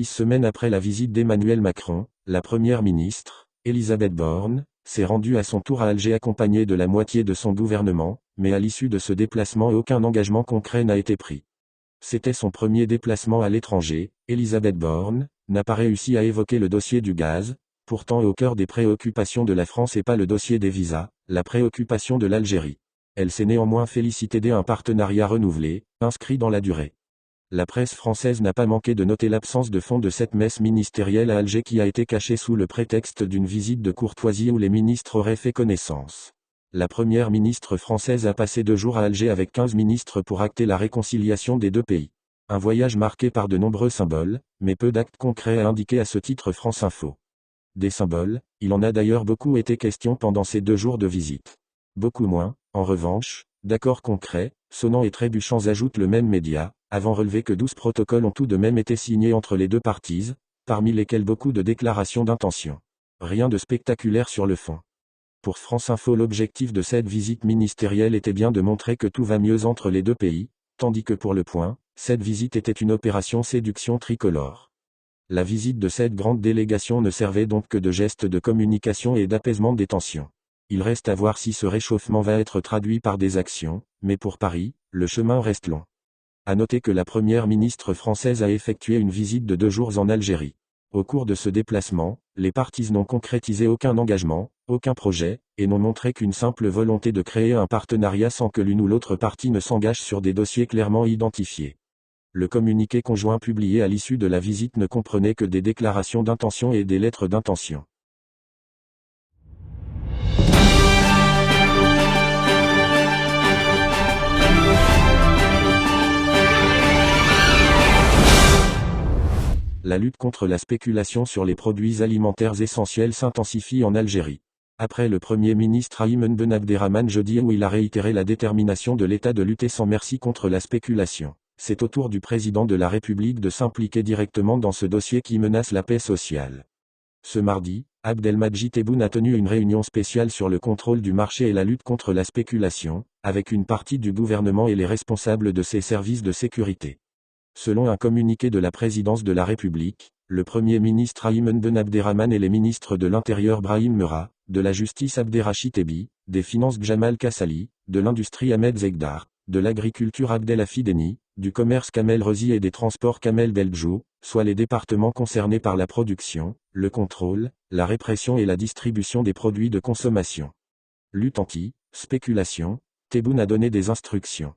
6 semaines après la visite d'Emmanuel Macron, la première ministre, Elisabeth Borne, s'est rendue à son tour à Alger accompagnée de la moitié de son gouvernement, mais à l'issue de ce déplacement aucun engagement concret n'a été pris. C'était son premier déplacement à l'étranger. Elisabeth Borne n'a pas réussi à évoquer le dossier du gaz, pourtant au cœur des préoccupations de la France et pas le dossier des visas, la préoccupation de l'Algérie. Elle s'est néanmoins félicitée d'un partenariat renouvelé, inscrit dans la durée. La presse française n'a pas manqué de noter l'absence de fond de cette messe ministérielle à Alger qui a été cachée sous le prétexte d'une visite de courtoisie où les ministres auraient fait connaissance. La première ministre française a passé 2 jours à Alger avec 15 ministres pour acter la réconciliation des deux pays. Un voyage marqué par de nombreux symboles, mais peu d'actes concrets a indiqué à ce titre France Info. Des symboles, il en a d'ailleurs beaucoup été question pendant ces 2 jours de visite. Beaucoup moins, en revanche, d'accords concrets, sonnants et trébuchants ajoute le même média, avant relevé que 12 protocoles ont tout de même été signés entre les deux parties, parmi lesquels beaucoup de déclarations d'intention. Rien de spectaculaire sur le fond. Pour France Info, l'objectif de cette visite ministérielle était bien de montrer que tout va mieux entre les deux pays, tandis que pour Le Point, cette visite était une opération séduction tricolore. La visite de cette grande délégation ne servait donc que de geste de communication et d'apaisement des tensions. Il reste à voir si ce réchauffement va être traduit par des actions, mais pour Paris, le chemin reste long. À noter que la première ministre française a effectué une visite de 2 jours en Algérie. Au cours de ce déplacement, les parties n'ont concrétisé aucun engagement, aucun projet, et n'ont montré qu'une simple volonté de créer un partenariat sans que l'une ou l'autre partie ne s'engage sur des dossiers clairement identifiés. Le communiqué conjoint publié à l'issue de la visite ne comprenait que des déclarations d'intention et des lettres d'intention. La lutte contre la spéculation sur les produits alimentaires essentiels s'intensifie en Algérie. Après le Premier ministre Ayman Ben Abderrahmane jeudi où il a réitéré la détermination de l'État de lutter sans merci contre la spéculation, c'est au tour du président de la République de s'impliquer directement dans ce dossier qui menace la paix sociale. Ce mardi, Abdelmadjid Tebboune a tenu une réunion spéciale sur le contrôle du marché et la lutte contre la spéculation, avec une partie du gouvernement et les responsables de ses services de sécurité. Selon un communiqué de la présidence de la République, le Premier ministre Ayman Ben Abderrahmane et les ministres de l'Intérieur Brahim Merah, de la Justice Abderrachid Tebbi, des Finances Djamal Kassali, de l'Industrie Ahmed Zegdar, de l'Agriculture Abdelhafid Eni, du Commerce Kamel Rezi et des Transports Kamel Beldjou, soit les départements concernés par la production, le contrôle, la répression et la distribution des produits de consommation. Lutte anti-spéculation, Tebboune a donné des instructions.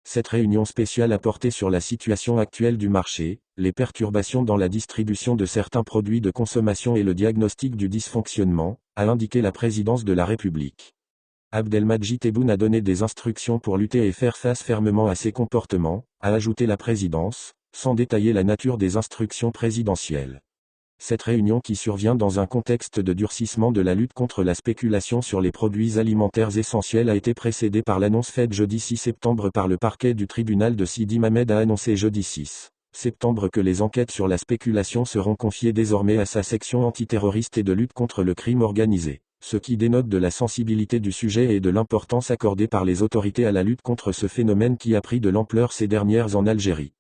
Cette réunion spéciale a porté sur la situation actuelle du marché, les perturbations dans la distribution de certains produits de consommation et le diagnostic du dysfonctionnement, a indiqué la présidence de la République. Abdelmadjid Tebboune a donné des instructions pour lutter et faire face fermement à ces comportements, a ajouté la présidence, sans détailler la nature des instructions présidentielles. Cette réunion qui survient dans un contexte de durcissement de la lutte contre la spéculation sur les produits alimentaires essentiels a été précédée par l'annonce faite jeudi 6 septembre par le parquet du tribunal de Sidi Mamed a annoncé jeudi 6 septembre que les enquêtes sur la spéculation seront confiées désormais à sa section antiterroriste et de lutte contre le crime organisé, ce qui dénote de la sensibilité du sujet et de l'importance accordée par les autorités à la lutte contre ce phénomène qui a pris de l'ampleur ces dernières en Algérie.